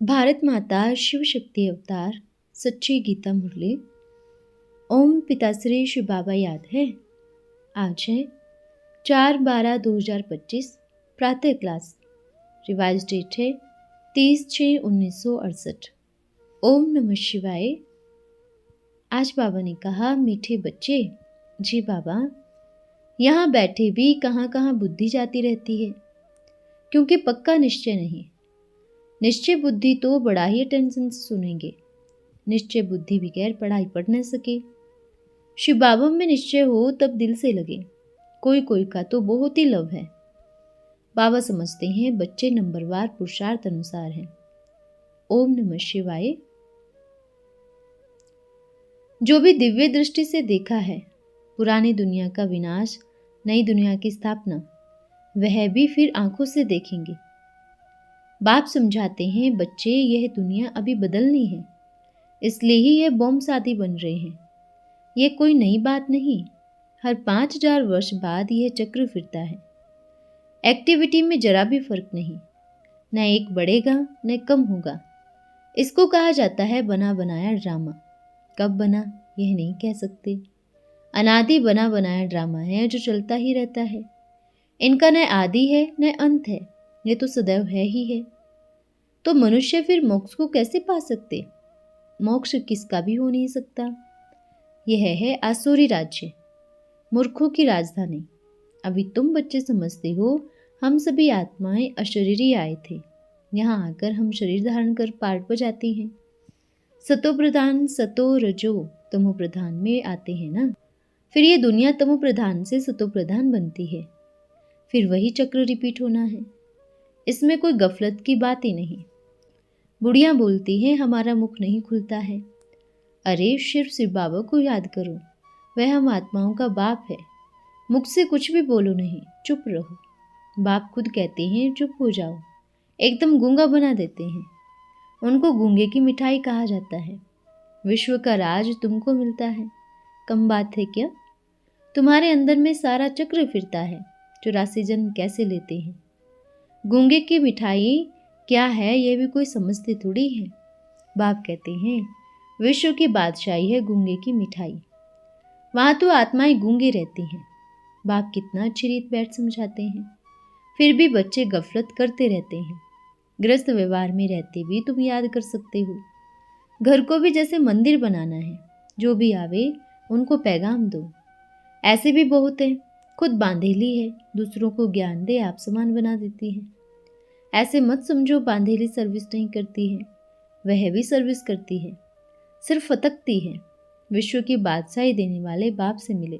भारत माता शिव शक्ति अवतार सच्ची गीता मुरली। ओम पिताश्री शिव बाबा याद है। आज है 4/12/2025 प्रातः क्लास। रिवाइज डेट है 30/6/1968। ओम नमः शिवाय। आज बाबा ने कहा, मीठे बच्चे, जी बाबा, यहाँ बैठे भी कहाँ कहाँ बुद्धि जाती रहती है, क्योंकि पक्का निश्चय नहीं। निश्चय बुद्धि तो बड़ा ही टेंशन से सुनेंगे। निश्चय बुद्धि बगैर पढ़ाई पढ़ न सके। शिव बाबा में निश्चय हो तब दिल से लगे। कोई कोई का तो बहुत ही लव है। बाबा समझते हैं बच्चे नंबरवार पुरुषार्थ अनुसार हैं। ओम नमः शिवाय। जो भी दिव्य दृष्टि से देखा है पुरानी दुनिया का विनाश, नई दुनिया की स्थापना, वह भी फिर आंखों से देखेंगे। बाप समझाते हैं बच्चे, यह दुनिया अभी बदलनी है, इसलिए ही यह बॉम्ब शादी बन रहे हैं। यह कोई नई बात नहीं। हर 5000 वर्ष बाद यह चक्र फिरता है। एक्टिविटी में जरा भी फर्क नहीं। न एक बढ़ेगा न कम होगा। इसको कहा जाता है बना बनाया ड्रामा। कब बना यह नहीं कह सकते। अनादि बना बनाया ड्रामा है जो चलता ही रहता है। इनका न आदि है न अंत है, ये तो सदैव है ही है। तो मनुष्य फिर मोक्ष को कैसे पा सकते? मोक्ष किसका भी हो नहीं सकता। यह है आसुरी राज्य, मूर्खों की राजधानी। अभी तुम बच्चे समझते हो हम सभी आत्माएं अशरीरी आए थे। यहाँ आकर हम शरीर धारण कर पार्ट बजाती हैं। सतो प्रधान सतो रजो तमो प्रधान में आते हैं ना। फिर ये दुनिया तमो प्रधान से सतो प्रधान बनती है। फिर वही चक्र रिपीट होना है। इसमें कोई गफलत की बात ही नहीं। बुढ़ियाँ बोलती हैं हमारा मुख नहीं खुलता है। अरे शिव बाबा को याद करो, वह हम आत्माओं का बाप है। मुख से कुछ भी बोलो नहीं, चुप रहो। बाप खुद कहते हैं चुप हो जाओ, एकदम गूंगा बना देते हैं। उनको गूंगे की मिठाई कहा जाता है। विश्व का राज तुमको मिलता है, कम बात है क्या? तुम्हारे अंदर में सारा चक्र फिरता है। 84 जन्म कैसे लेते हैं? गूंगे की मिठाई क्या है यह भी कोई समझते थोड़ी है। बाप कहते हैं विश्व की बादशाही है गूंगे की मिठाई। वहां तो आत्माएं गूंगे रहती हैं। बाप कितना अच्छी रीत बैठ समझाते हैं। फिर भी बच्चे गफलत करते रहते हैं। गृहस्थ व्यवहार में रहते भी तुम याद कर सकते हो। घर को भी जैसे मंदिर बनाना है। जो भी आवे उनको पैगाम दो। ऐसे भी बहुत है, खुद बांधेली है, दूसरों को ज्ञान दे आप समान बना देती है। ऐसे मत समझो बांधेली सर्विस नहीं करती है, वह भी सर्विस करती है, सिर्फ फतकती है। विश्व की बादशाही देने वाले बाप से मिले।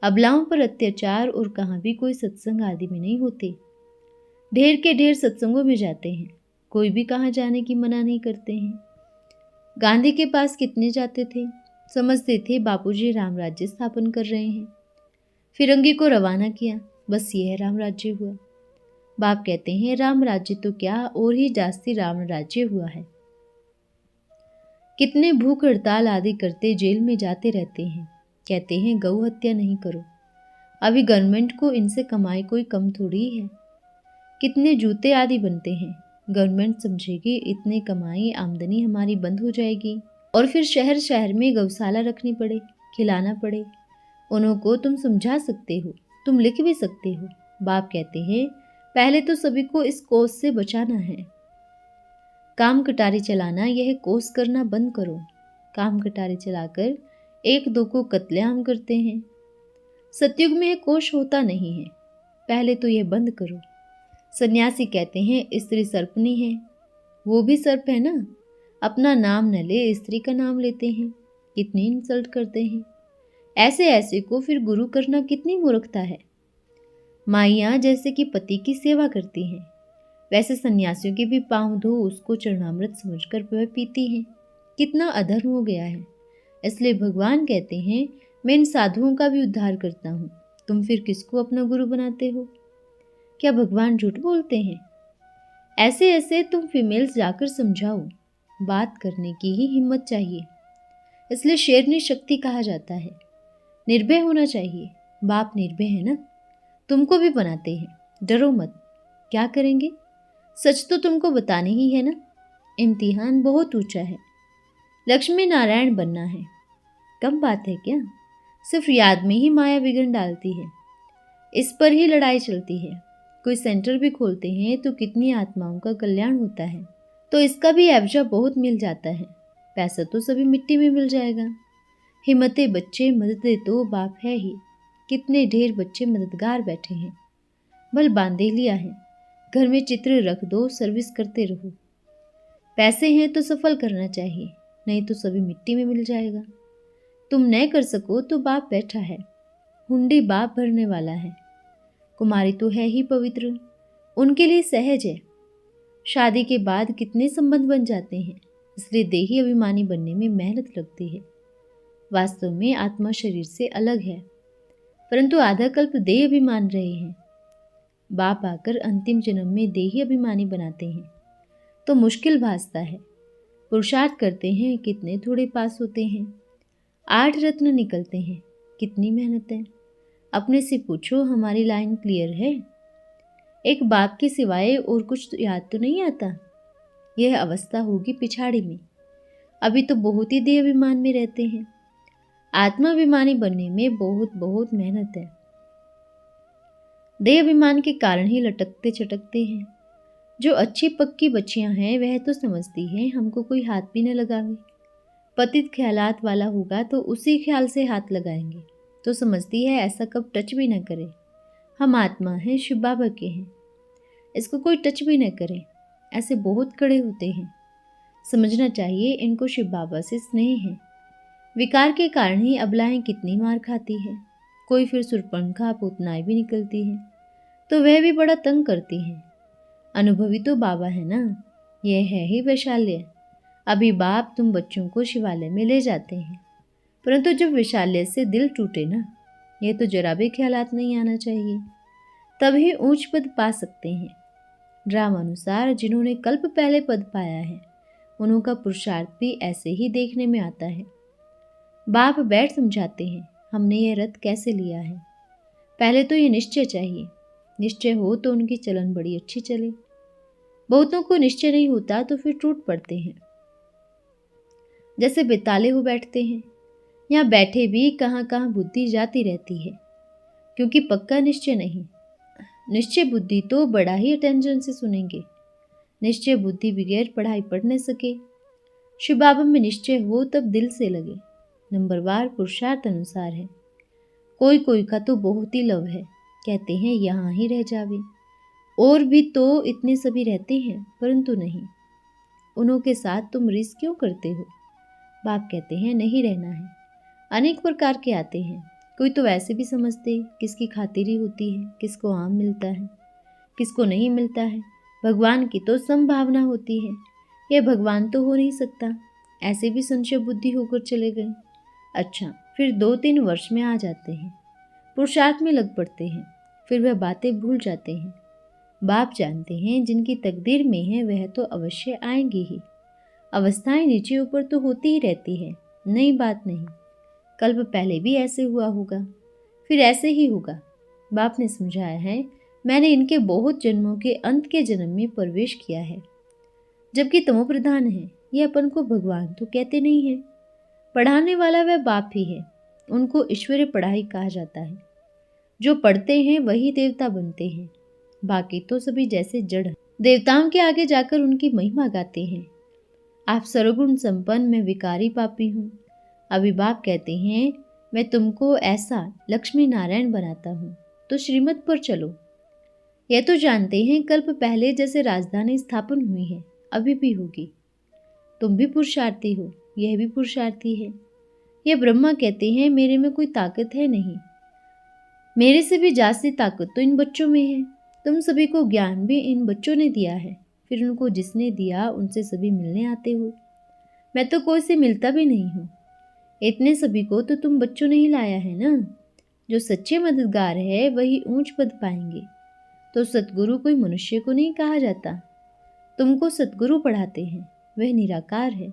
अबलाओं पर अत्याचार और कहाँ भी कोई सत्संग आदि में नहीं होते। ढेर के ढेर सत्संगों में जाते हैं, कोई भी कहाँ जाने की मना नहीं करते हैं। गांधी के पास कितने जाते थे, समझते थे बापूजी राम राज्य स्थापन कर रहे हैं। फिरंगी को रवाना किया, बस यह राम राज्य हुआ। बाप कहते हैं राम राज्य तो क्या और ही जास्ती राम राज्य हुआ है। कितने भूख हड़ताल आदि करते जेल में जाते रहते हैं। कहते हैं गौ हत्या नहीं करो। अभी गवर्नमेंट को इनसे कमाई कोई कम थोड़ी है। कितने जूते आदि बनते हैं। गवर्नमेंट समझेगी इतने कमाई आमदनी हमारी बंद हो जाएगी और फिर शहर शहर में गौशाला रखनी पड़े, खिलाना पड़े। उनको तुम समझा सकते हो, तुम लिख भी सकते हो। बाप कहते हैं पहले तो सभी को इस कोस से बचाना है। काम कटारी चलाना, यह कोस करना बंद करो। काम कटारी चलाकर एक दो को कत्लेआम करते हैं। सतयुग में यह कोश होता नहीं है। पहले तो यह बंद करो। सन्यासी कहते हैं स्त्री सर्पनी है। वो भी सर्प है ना। अपना नाम न ले, स्त्री का नाम लेते हैं। कितनी इंसल्ट करते हैं। ऐसे ऐसे को फिर गुरु करना कितनी मूर्खता है। माइयाँ जैसे कि पति की सेवा करती हैं, वैसे सन्यासियों के भी पांव धो उसको चरणामृत समझकर वह पीती हैं। कितना अधर्म हो गया है। इसलिए भगवान कहते हैं मैं इन साधुओं का भी उद्धार करता हूँ। तुम फिर किसको अपना गुरु बनाते हो? क्या भगवान झूठ बोलते हैं? ऐसे ऐसे तुम फीमेल्स जाकर समझाओ। बात करने की ही हिम्मत चाहिए। इसलिए शेरनी शक्ति कहा जाता है। निर्भय होना चाहिए। बाप निर्भय है ना। तुमको भी बनाते हैं, डरो मत। क्या करेंगे? सच तो तुमको बताने ही है ना। इम्तिहान बहुत ऊंचा है, लक्ष्मी नारायण बनना है। कम बात है क्या? सिर्फ याद में ही माया विघ्न डालती है। इस पर ही लड़ाई चलती है। कोई सेंटर भी खोलते हैं तो कितनी आत्माओं का कल्याण होता है, तो इसका भी एवजा बहुत मिल जाता है। पैसा तो सभी मिट्टी में मिल जाएगा। हिम्मते बच्चे मददे तो बाप है ही। कितने ढेर बच्चे मददगार बैठे हैं। बल बांधे लिया है, घर में चित्र रख दो, सर्विस करते रहो। पैसे हैं तो सफल करना चाहिए, नहीं तो सभी मिट्टी में मिल जाएगा। तुम न कर सको तो बाप बैठा है, हुंडी बाप भरने वाला है। कुमारी तो है ही पवित्र, उनके लिए सहज है। शादी के बाद कितने संबंध बन जाते हैं, इसलिए देही अभिमानी बनने में मेहनत लगती है। वास्तव में आत्मा शरीर से अलग है, परंतु आधा कल्प देह अभिमान रहे हैं। बाप आकर अंतिम जन्म में देही अभिमानी बनाते हैं तो मुश्किल भासता है। पुरुषार्थ करते हैं, कितने थोड़े पास होते हैं। 8 रत्न निकलते हैं, कितनी मेहनत है। अपने से पूछो, हमारी लाइन क्लियर है? एक बाप के सिवाय और कुछ याद तो नहीं आता। यह अवस्था होगी पिछाड़ी में। अभी तो बहुत ही देह अभिमान में रहते हैं। आत्माभिमानी बनने में बहुत बहुत मेहनत है। देह अभिमान के कारण ही लटकते चटकते हैं। जो अच्छी पक्की बच्चियां हैं वह तो समझती हैं हमको कोई हाथ भी न लगावे। पतित ख्यालात वाला होगा तो उसी ख्याल से हाथ लगाएंगे, तो समझती है ऐसा कब टच भी न करे। हम आत्मा हैं, शिव बाबा के हैं, इसको कोई टच भी न करे। ऐसे बहुत कड़े होते हैं। समझना चाहिए इनको शिव बाबा से स्नेह है। विकार के कारण ही अबलाएं कितनी मार खाती है। कोई फिर सुरपंखा पूतनाएं भी निकलती है तो वह भी बड़ा तंग करती हैं। अनुभवी तो बाबा है ना, यह है ही वैशाल्य। अभी बाप तुम बच्चों को शिवालय में ले जाते हैं, परंतु जब वैशाल्य से दिल टूटे ना, यह तो जरा भी ख्यालात नहीं आना चाहिए, तभी ऊंच पद पा सकते हैं। ड्रामानुसार जिन्होंने कल्प पहले पद पाया है उनका पुरुषार्थ भी ऐसे ही देखने में आता है। बाप बैठ समझाते हैं हमने यह रथ कैसे लिया है। पहले तो ये निश्चय चाहिए, निश्चय हो तो उनकी चलन बड़ी अच्छी चले। बहुतों को निश्चय नहीं होता तो फिर टूट पड़ते हैं, जैसे बेताले हो बैठते हैं। यहाँ बैठे भी कहाँ कहाँ बुद्धि जाती रहती है, क्योंकि पक्का निश्चय नहीं। निश्चय बुद्धि तो बड़ा ही अटेंशन से सुनेंगे। निश्चय बुद्धि बगैर पढ़ाई पढ़ न सके। शिव बाबा में निश्चय हो तब दिल से लगे। नंबरवार पुरुषार्थ अनुसार है। कोई कोई का तो बहुत ही लव है, कहते हैं यहाँ ही रह जावे। और भी तो इतने सभी रहते हैं, परंतु नहीं। उन्हों के साथ तुम रिस्क क्यों करते हो? बाप कहते हैं नहीं रहना है। अनेक प्रकार के आते हैं। कोई तो वैसे भी समझते किसकी खातिरी होती है, किसको आम मिलता है, किसको नहीं मिलता है। भगवान की तो संभावना होती है, यह भगवान तो हो नहीं सकता। ऐसे भी संशय बुद्धि होकर चले गए। अच्छा, फिर 2-3 वर्ष में आ जाते हैं, पुरुषार्थ में लग पड़ते हैं, फिर वह बातें भूल जाते हैं। बाप जानते हैं जिनकी तकदीर में है वह तो अवश्य आएंगी ही। अवस्थाएं नीचे ऊपर तो होती ही रहती है, नई बात नहीं। कल्प पहले भी ऐसे हुआ होगा, फिर ऐसे ही होगा। बाप ने समझाया है, मैंने इनके बहुत जन्मों के अंत के जन्म में प्रवेश किया है। जबकि तमो प्रधान है, ये अपन को भगवान तो कहते नहीं है। पढ़ाने वाला वह बाप ही है, उनको ईश्वरीय पढ़ाई कहा जाता है। जो पढ़ते हैं वही देवता बनते हैं, बाकी तो सभी जैसे जड़। देवताओं के आगे जाकर उनकी महिमा गाते हैं। आप सर्वगुण संपन्न, मैं विकारी पापी हूँ। अभी बाप कहते हैं मैं तुमको ऐसा लक्ष्मी नारायण बनाता हूँ, तो श्रीमत पर चलो। यह तो जानते हैं कल्प पहले जैसे राजधानी स्थापन हुई है, अभी भी होगी। तुम भी पुरुषार्थी हो, यह भी पुरुषार्थी है। यह ब्रह्मा कहते हैं मेरे में कोई ताकत है नहीं, मेरे से भी जास्ती ताकत तो इन बच्चों में है। तुम सभी को ज्ञान भी इन बच्चों ने दिया है, फिर उनको जिसने दिया उनसे सभी मिलने आते हो। मैं तो कोई से मिलता भी नहीं हूँ। इतने सभी को तो तुम बच्चों ने ही लाया है ना। जो सच्चे मददगार है वही ऊंच पद पाएंगे। तो सतगुरु कोई मनुष्य को नहीं कहा जाता। तुमको सतगुरु पढ़ाते हैं, वह निराकार है,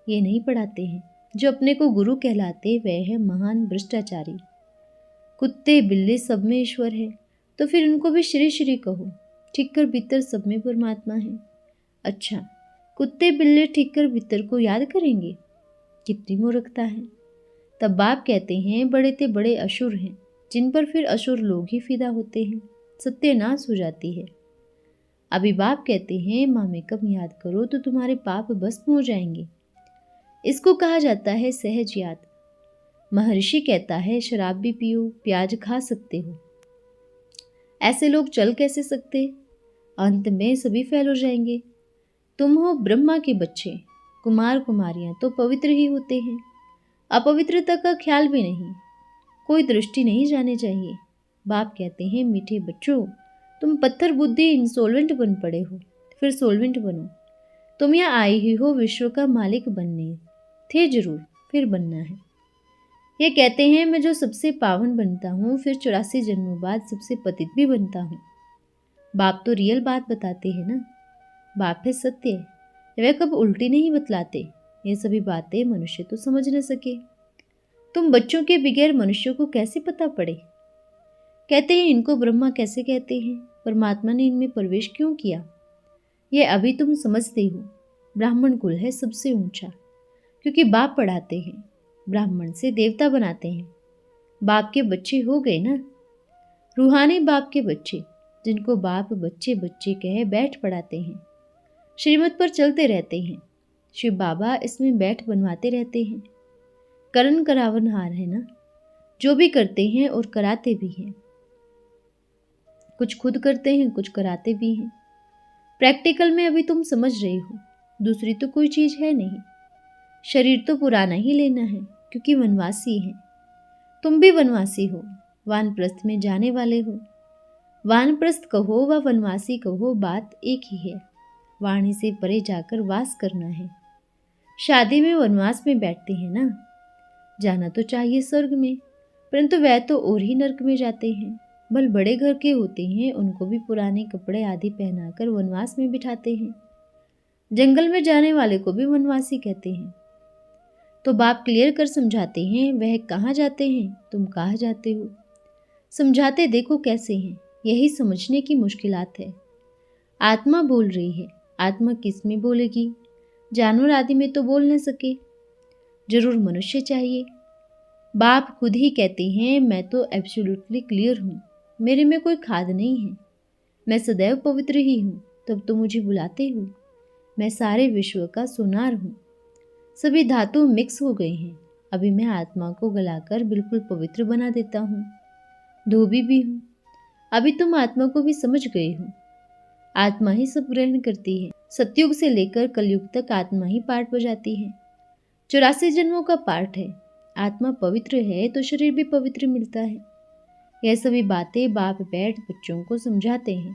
ये नहीं पढ़ाते हैं। जो अपने को गुरु कहलाते वह है महान भ्रष्टाचारी। कुत्ते बिल्ली सब में ईश्वर है, तो फिर उनको भी श्री श्री कहो। ठीक कर भीतर सब में परमात्मा है। अच्छा, कुत्ते बिल्ली ठीक कर भीतर को याद करेंगे? कितनी मूर्खता है। तब बाप कहते हैं बड़े ते बड़े असुर हैं, जिन पर फिर असुर लोग ही फिदा होते हैं। सत्यानाश हो जाती है। अभी बाप कहते हैं माँ में कब याद करो तो तुम्हारे पाप भस्म हो जाएंगे। इसको कहा जाता है सहज याद। महर्षि कहता है शराब भी पियो, प्याज खा सकते हो। ऐसे लोग चल कैसे सकते? अंत में सभी फेल हो जाएंगे। तुम हो ब्रह्मा के बच्चे। कुमार कुमारियां तो पवित्र ही होते हैं। अपवित्रता का ख्याल भी नहीं, कोई दृष्टि नहीं जाने चाहिए। बाप कहते हैं मीठे बच्चों, तुम पत्थर बुद्धि इंसोल्वेंट बन पड़े हो, फिर सोल्वेंट बनो। तुम यहाँ आए ही हो विश्व का मालिक बनने, थे जरूर, फिर बनना है। ये कहते हैं मैं जो सबसे पावन बनता हूँ, फिर 84 जन्मों बाद सबसे पतित भी बनता हूँ। बाप तो रियल बात बताते हैं ना। बाप है सत्य, वे कब उल्टी नहीं बतलाते। ये सभी बातें मनुष्य तो समझ न सके। तुम बच्चों के बगैर मनुष्यों को कैसे पता पड़े? कहते हैं इनको ब्रह्मा कैसे कहते हैं, परमात्मा ने इनमें प्रवेश क्यों किया? ये अभी तुम समझते हो। ब्राह्मण कुल है सबसे ऊंचा, क्योंकि बाप पढ़ाते हैं। ब्राह्मण से देवता बनाते हैं। बाप के बच्चे हो गए ना, रूहानी बाप के बच्चे, जिनको बाप बच्चे बच्चे कहे बैठ पढ़ाते हैं। श्रीमत पर चलते रहते हैं। शिव बाबा इसमें बैठ बनवाते रहते हैं। करण करावनहार है ना, जो भी करते हैं और कराते भी हैं। कुछ खुद करते हैं, कुछ कराते भी हैं। प्रैक्टिकल में अभी तुम समझ रहे हो, दूसरी तो कोई चीज है नहीं। शरीर तो पुराना ही लेना है, क्योंकि वनवासी है। तुम भी वनवासी हो, वानप्रस्थ में जाने वाले हो। वानप्रस्थ कहो व वनवासी कहो, बात एक ही है। वाणी से परे जाकर वास करना है। शादी में वनवास में बैठते हैं ना, जाना तो चाहिए स्वर्ग में, परंतु वह तो और ही नरक में जाते हैं। भल बड़े घर के होते हैं, उनको भी पुराने कपड़े आदि पहनाकर वनवास में बिठाते हैं। जंगल में जाने वाले को भी वनवासी कहते हैं। तो बाप क्लियर कर समझाते हैं, वह कहाँ जाते हैं, तुम कहाँ जाते हो। समझाते देखो कैसे हैं, यही समझने की मुश्किलात है। आत्मा बोल रही है, आत्मा किस में बोलेगी? जानवर आदि में तो बोल न सके, जरूर मनुष्य चाहिए। बाप खुद ही कहते हैं मैं तो एब्सोल्युटली क्लियर हूँ, मेरे में कोई खाद नहीं है। मैं सदैव पवित्र ही हूँ, तब तो मुझे बुलाते हो। मैं सारे विश्व का सोनार हूँ। सभी धातु मिक्स हो गए हैं। अभी मैं आत्मा को गलाकर बिल्कुल पवित्र बना देता हूँ। धोबी भी हूँ। अभी तुम आत्मा को भी समझ गए हो। आत्मा ही सब ग्रहण करती है। सतयुग से लेकर कलयुग तक आत्मा ही पाठ बजाती है। 84 जन्मों का पाठ है। आत्मा पवित्र है तो शरीर भी पवित्र मिलता है। यह सभी बातें बाप बैठ बच्चों को समझाते हैं।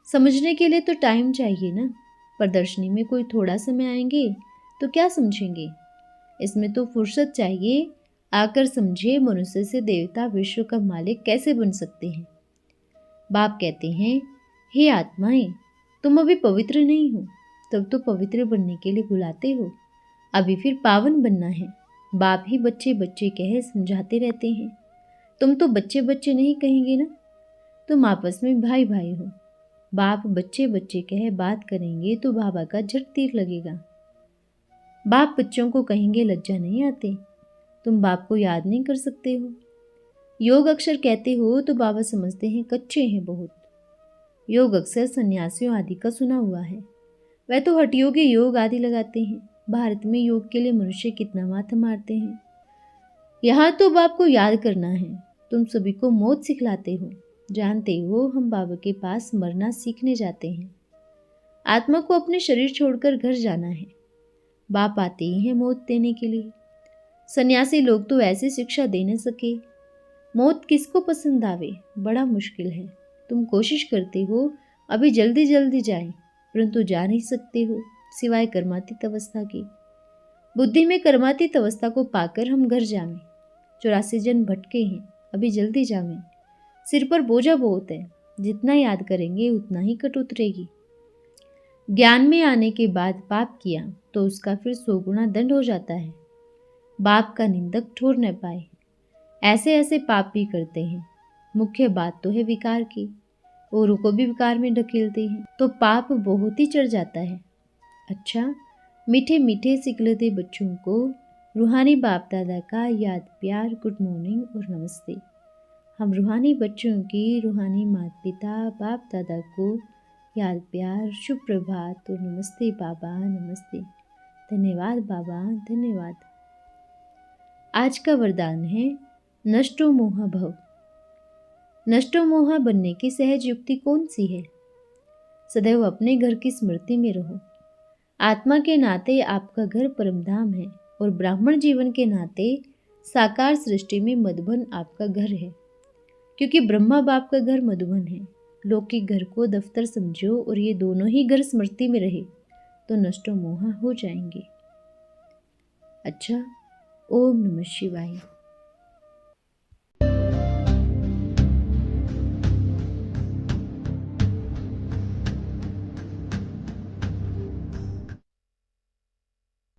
समझने के लिए तो टाइम चाहिए ना। प्रदर्शनी में कोई थोड़ा समय आएंगे तो क्या समझेंगे? इसमें तो फुर्सत चाहिए। आकर समझे मनुष्य से देवता विश्व का मालिक कैसे बन सकते हैं। बाप कहते हैं हे आत्माएं, तुम अभी पवित्र नहीं हो, तब तो पवित्र बनने के लिए बुलाते हो। अभी फिर पावन बनना है। बाप ही बच्चे बच्चे कहे समझाते रहते हैं। तुम तो बच्चे बच्चे नहीं कहेंगे ना, तुम आपस में भाई भाई हो। बाप बच्चे बच्चे कहे बात करेंगे तो बाबा का झट तीर लगेगा। बाप बच्चों को कहेंगे लज्जा नहीं आते, तुम बाप को याद नहीं कर सकते हो। योग अक्षर कहते हो तो बाबा समझते हैं कच्चे हैं बहुत। योग अक्सर सन्यासियों आदि का सुना हुआ है। वह तो हठयोगी योग आदि लगाते हैं। भारत में योग के लिए मनुष्य कितना माथा मारते हैं। यहाँ तो बाप को याद करना है। तुम सभी को मौत सिखलाते हो। जानते हो हम बाबा के पास मरना सीखने जाते हैं। आत्मा को अपने शरीर छोड़कर घर जाना है। बाप आते ही हैं मौत देने के लिए। सन्यासी लोग तो ऐसी शिक्षा दे न सके। मौत किसको पसंद आवे, बड़ा मुश्किल है। तुम कोशिश करते हो अभी जल्दी जल्दी जाए, परंतु जा नहीं सकते हो सिवाय कर्मातीत अवस्था की। बुद्धि में कर्मातीत अवस्था को पाकर हम घर जावें। 84 जन भटके हैं, अभी जल्दी जावें। सिर पर बोझा बहुत है, जितना याद करेंगे उतना ही कट उतरेगी। ज्ञान में आने के बाद पाप किया तो उसका फिर 100 गुना दंड हो जाता है। बाप का निंदक ठोर न पाए। ऐसे ऐसे पाप भी करते हैं। मुख्य बात तो है विकार की, औरों को भी विकार में ढकेलते हैं, तो पाप बहुत ही चढ़ जाता है। अच्छा, मीठे मीठे सिकलते बच्चों को रूहानी बाप दादा का याद प्यार गुड मॉर्निंग और नमस्ते। हम रूहानी बच्चों की रूहानी माता पिता बाप दादा को याद प्यार शुभ प्रभात और नमस्ते बाबा नमस्ते। धन्यवाद बाबा धन्यवाद। आज का वरदान है नष्टो मोहा भव। नष्टो मोहा बनने की सहज युक्ति कौन सी है? सदैव अपने घर की स्मृति में रहो। आत्मा के नाते आपका घर परमधाम है और ब्राह्मण जीवन के नाते साकार सृष्टि में मधुबन आपका घर है, क्योंकि ब्रह्मा बाप का घर मधुबन है। लौकिक घर को दफ्तर समझो और ये दोनों ही घर स्मृति में रहे तो नष्टो मोहा हो जाएंगे। अच्छा, ओम नमः शिवाय।